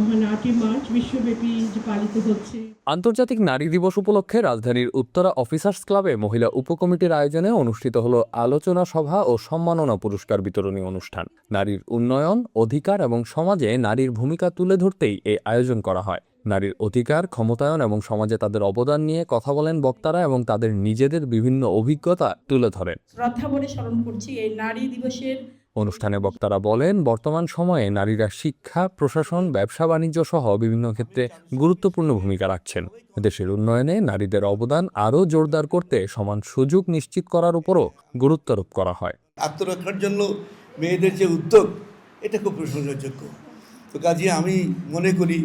মহান ৮ই মার্চ বিশ্বব্যাপী যে পালিত হচ্ছে। আন্তর্জাতিক নারী দিবস উপলক্ষে রাজধানীর উত্তরা অফিসার্স ক্লাবে মহিলা উপকমিটির আয়োজনে অনুষ্ঠিত হল আলোচনা সভা ও সম্মাননা পুরস্কার বিতরণী অনুষ্ঠান। নারীর উন্নয়ন, অধিকার এবং সমাজে নারীর ভূমিকা তুলে ধরতেই এই আয়োজন করা হয়। নারীর অধিকার, ক্ষমতায়ন এবং সমাজে তাদের অবদান নিয়ে কথা বলেন বক্তারা এবং তাদের নিজেদের বিভিন্ন অভিজ্ঞতা তুলে ধরেন। শ্রদ্ধা ভরে স্মরণ করছি এই নারী দিবসের। অনুষ্ঠানে বক্তারা বলেন, বর্তমান সময়ে নারীরা শিক্ষা, প্রশাসন, ব্যবসা বাণিজ্য সহ বিভিন্ন ক্ষেত্রে গুরুত্বপূর্ণ ভূমিকা রাখছেন। দেশের উন্নয়নে নারীদের অবদান আরও জোরদার করতে সমান সুযোগ নিশ্চিত করার উপরও গুরুত্বারোপ করা হয়। আত্মরক্ষার জন্য মেয়েদের যে উদ্যোগ, এটা খুব প্রশংসাযোগ্য। তো কাজে আমি মনে করি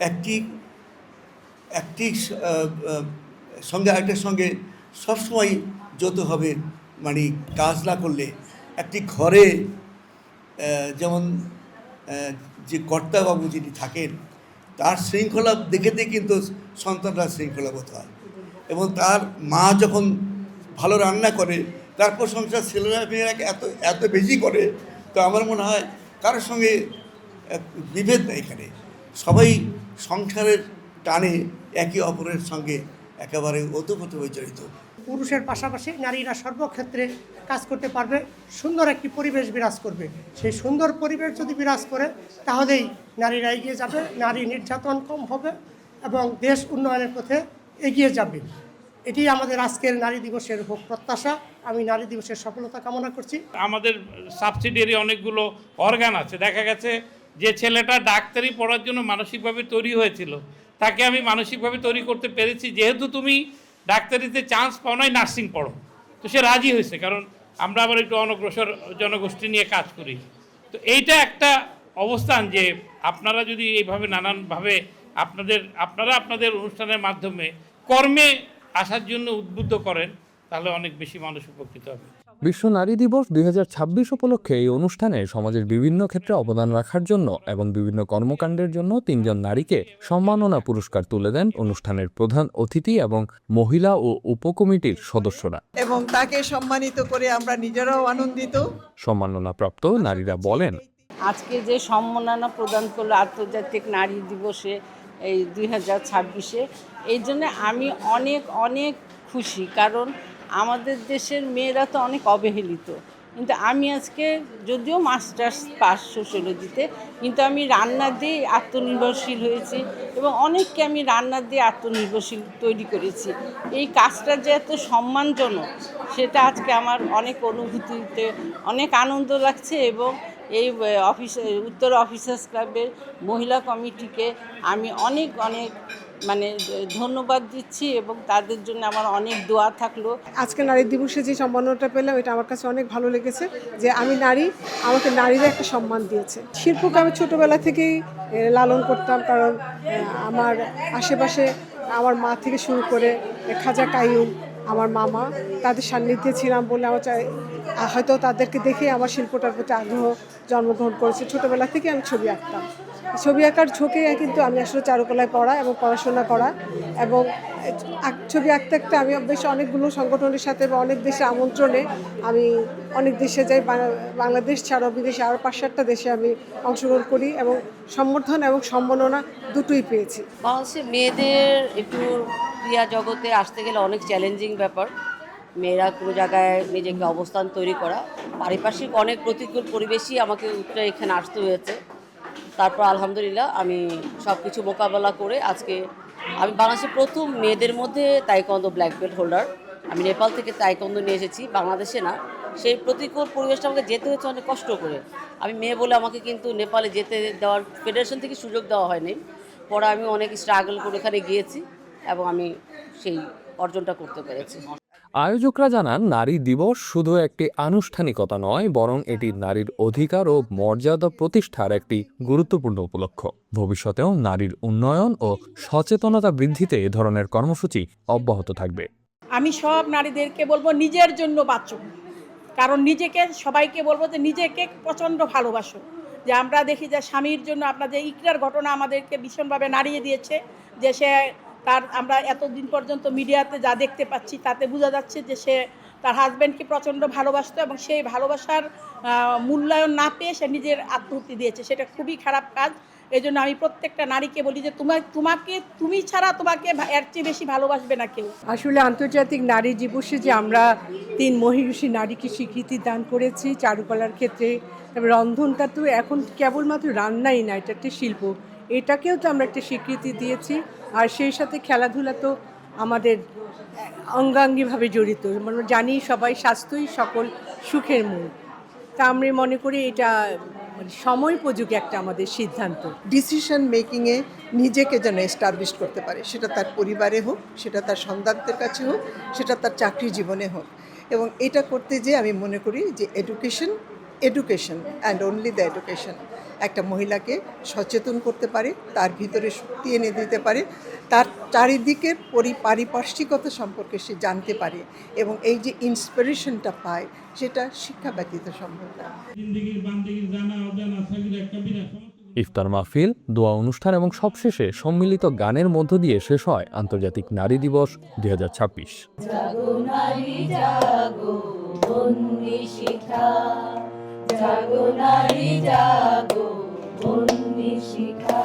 একটি সঙ্গে আরেকটার সঙ্গে সবসময় যৌথ হবে, মানে কাজ না করলে একটি ঘরে যেমন যে কর্তাবাবু যিনি থাকেন তার শৃঙ্খলা দেখে কিন্তু সন্তানরা শৃঙ্খলাবোধ হয়, এবং তার মা যখন ভালো রান্না করে তার প্রশংসা ছেলেরা মেয়েরা এত বেশি করে। তো আমার মনে হয় কারোর সঙ্গে বিভেদ নেই, এখানে সবাই সংসারের টানে একে অপরের সঙ্গে একেবারে ওতপ্রোতভাবে জড়িত। পুরুষের পাশাপাশি নারীরা সর্বক্ষেত্রে কাজ করতে পারবে, সুন্দর একটি পরিবেশ বিরাজ করবে। সেই সুন্দর পরিবেশ যদি বিরাজ করে তাহলেই নারীরা এগিয়ে যাবে, নারী নির্যাতন কম হবে এবং দেশ উন্নয়নের পথে এগিয়ে যাবে। এটি আমাদের আজকের নারী দিবসের প্রত্যাশা। আমি নারী দিবসের সফলতা কামনা করছি। আমাদের সাবসিডিয়ারি অনেকগুলো অর্গান আছে। দেখা গেছে যে ছেলেটা ডাক্তারি পড়ার জন্য মানসিকভাবে তৈরি হয়েছিল, তাকে আমি মানসিকভাবে তৈরি করতে পেরেছি, যেহেতু তুমি ডাক্তারিতে চান্স পাও নাই, নার্সিং পড়ো। তো সে রাজি হয়েছে, কারণ আমরা আবার একটু অনগ্রসর জনগোষ্ঠী নিয়ে কাজ করি। তো এইটা একটা অবস্থান যে আপনারা যদি এইভাবে নানানভাবে আপনারা আপনাদের অনুষ্ঠানের মাধ্যমে কর্মে আসার জন্য উদ্বুদ্ধ করেন, তাহলে অনেক বেশি মানুষ উপকৃত হবে। বিশ্ব নারী দিবস 2026 উপলক্ষে এই অনুষ্ঠানে সমাজের বিভিন্ন ক্ষেত্রে অবদান রাখার জন্য এবং বিভিন্ন কর্মকাণ্ডের জন্য 3 জন নারীকে সম্মাননা পুরস্কার তুলে দেন অনুষ্ঠানের প্রধান অতিথি এবং মহিলা ও উপকমিটির সদস্যরা, এবং তাকে সম্মানিত করে আমরা নিজেরাও আনন্দিত। সম্মাননাপ্রাপ্ত নারীরা বলেন, আজকে যে সম্মাননা প্রদান করলো আন্তর্জাতিক নারী দিবসে এই 2026-এ, এই জন্য আমি অনেক অনেক খুশি। কারণ আমাদের দেশের মেয়েরা তো অনেক অবহেলিত। কিন্তু আমি আজকে যদিও মাস্টার্স পাস সোশ্যোলজিতে, কিন্তু আমি রান্না দিয়ে আত্মনির্ভরশীল হয়েছি এবং অনেককে আমি রান্না দিয়ে আত্মনির্ভরশীল তৈরি করেছি। এই কাজটা যে এত সম্মানজনক, সেটা আজকে আমার অনেক অনুভূতিতে অনেক আনন্দ লাগছে। এবং এই উত্তর অফিসার্স ক্লাবের মহিলা কমিটিকে আমি অনেক অনেক ধন্যবাদ দিচ্ছি এবং তাদের জন্য আমার অনেক দোয়া থাকলো। আজকে নারী দিবসে যে সম্মাননাটা পেলাম, এটা আমার কাছে অনেক ভালো লেগেছে যে আমি নারী, আমাকে নারীরা একটা সম্মান দিয়েছে। শিল্পকে আমি ছোটোবেলা থেকেই লালন করতাম, কারণ আমার আশেপাশে আমার মা থেকে শুরু করে খাজা কাইয়ুম, আমার মামা, তাদের সান্নিধ্যে ছিলাম বলে আমার হয়তো তাদেরকে দেখে আমার শিল্পটার প্রতি আগ্রহ জন্মগ্রহণ করেছে। ছোটোবেলা থেকে আমি ছবি আঁকতাম। ছবি আঁকার ঝোঁকে কিন্তু আমি আসলে চারুকলায় পড়া এবং পড়াশোনা করা, এবং ছবি আঁকতে আঁকতে আমি বেশ অনেকগুলো সংগঠনের সাথে বা অনেক দেশে আমন্ত্রণে আমি অনেক দেশে যাই। বাংলাদেশ ছাড়াও বিদেশে আরও 5-7টা দেশে আমি অংশগ্রহণ করি এবং সম্বর্ধনা এবং সম্মাননা দুটোই পেয়েছি। বাংলাদেশের মেয়েদের একটু ক্রিয়া জগতে আসতে গেলে অনেক চ্যালেঞ্জিং ব্যাপার। মেয়েরা কোনো জায়গায় নিজেকে অবস্থান তৈরি করা, পারিপার্শ্বিক অনেক প্রতিকূল পরিবেশই আমাকে উঠে এখানে আসতে হয়েছে। তারপর আলহামদুলিল্লাহ আমি সব কিছু মোকাবেলা করে আজকে আমি বাংলাদেশের প্রথম মেয়েদের মধ্যে তাইকোয়ান্দো ব্ল্যাক বেল্ট হোল্ডার। আমি নেপাল থেকে তাইকোয়ান্দো নিয়ে এসেছি, বাংলাদেশে না। সেই প্রতিকূল পরিবেশটা আমাকে যেতে হয়েছে অনেক কষ্ট করে। আমি মেয়ে বলে আমাকে কিন্তু নেপালে যেতে দেওয়ার ফেডারেশন থেকে সুযোগ দেওয়া হয়নি। পরে আমি অনেক স্ট্রাগল করে এখানে গিয়েছি এবং আমি সেই অর্জনটা করতে পেরেছি। আয়োজকরা জানান, নারী দিবস শুধু একটি আনুষ্ঠানিকতা নয়, বরং এটি নারীর অধিকার ও মর্যাদা প্রতিষ্ঠার একটি গুরুত্বপূর্ণ উপলক্ষ। ভবিষ্যতেও নারীর উন্নয়ন ও সচেতনতা বৃদ্ধিতে এ ধরনের কর্মসূচি অব্যাহত থাকবে। আমি সব নারীদেরকে বলবো নিজের জন্য বাঁচো, কারণ নিজেকে সবাইকে বলবো যে নিজেকে প্রচণ্ড ভালোবাসো। যে আমরা দেখি যে স্বামীর জন্য আপনাদের ইকরার ঘটনা আমাদেরকে ভীষণভাবে নাড়িয়ে দিয়েছে, যে সে আমরা এতদিন পর্যন্ত মিডিয়াতে যা দেখতে পাচ্ছি তাতে বোঝা যাচ্ছে যে সে তার হাজব্যান্ডকে প্রচণ্ড ভালোবাসতো এবং সেই ভালোবাসার মূল্যায়ন না পেয়ে সে নিজের আত্মহত্যা দিয়েছে। সেটা খুবই খারাপ কাজ এই জন্য আমি প্রত্যেকটা নারীকে বলি যে তুমি ছাড়া তোমাকে এর চেয়ে বেশি ভালোবাসবে না কেউ। আসলে আন্তর্জাতিক নারী দিবসে যে আমরা 3 মহিষী নারীকে স্বীকৃতি দান করেছি চারুকলার ক্ষেত্রে, তবে রন্ধনটা তো এখন কেবলমাত্র রান্নাই না, এটা একটা শিল্প, এটাকেও তো আমরা একটা স্বীকৃতি দিয়েছি। আর সেই সাথে খেলাধুলা তো আমাদের অঙ্গাঙ্গিভাবে জড়িত, মানে জানি সবাই স্বাস্থ্যই সকল সুখের মূল। তা আমি মনে করি এটা সময়োপযোগী একটা আমাদের সিদ্ধান্ত। ডিসিশন মেকিংয়ে নিজেকে যেন এস্টাবলিশ করতে পারে, সেটা তার পরিবারে হোক, সেটা তার সন্তানদের কাছে হোক, সেটা তার চাকরি জীবনে হোক। এবং এটা করতে যেয়ে আমি মনে করি যে education and only the education একটা মহিলাকে সচেতন করতে পারে, তার ভিতরে শক্তি এনে দিতে পারে, তার চারিদিকের পারিপার্শ্বিকতা সম্পর্কে সে জানতে পারে, এবং এই যে ইন্সপিরেশনটা পায় সেটা শিক্ষা ব্যতীত সম্ভব না। ইফতার মাহফিল, দোয়া অনুষ্ঠান এবং সবশেষে সম্মিলিত গানের মধ্য দিয়ে শেষ হয় আন্তর্জাতিক নারী দিবস 2026। জাগো নারী জাগো, বন্দি শিখা, জাগো নারী জাগো, বন্দি শিখা।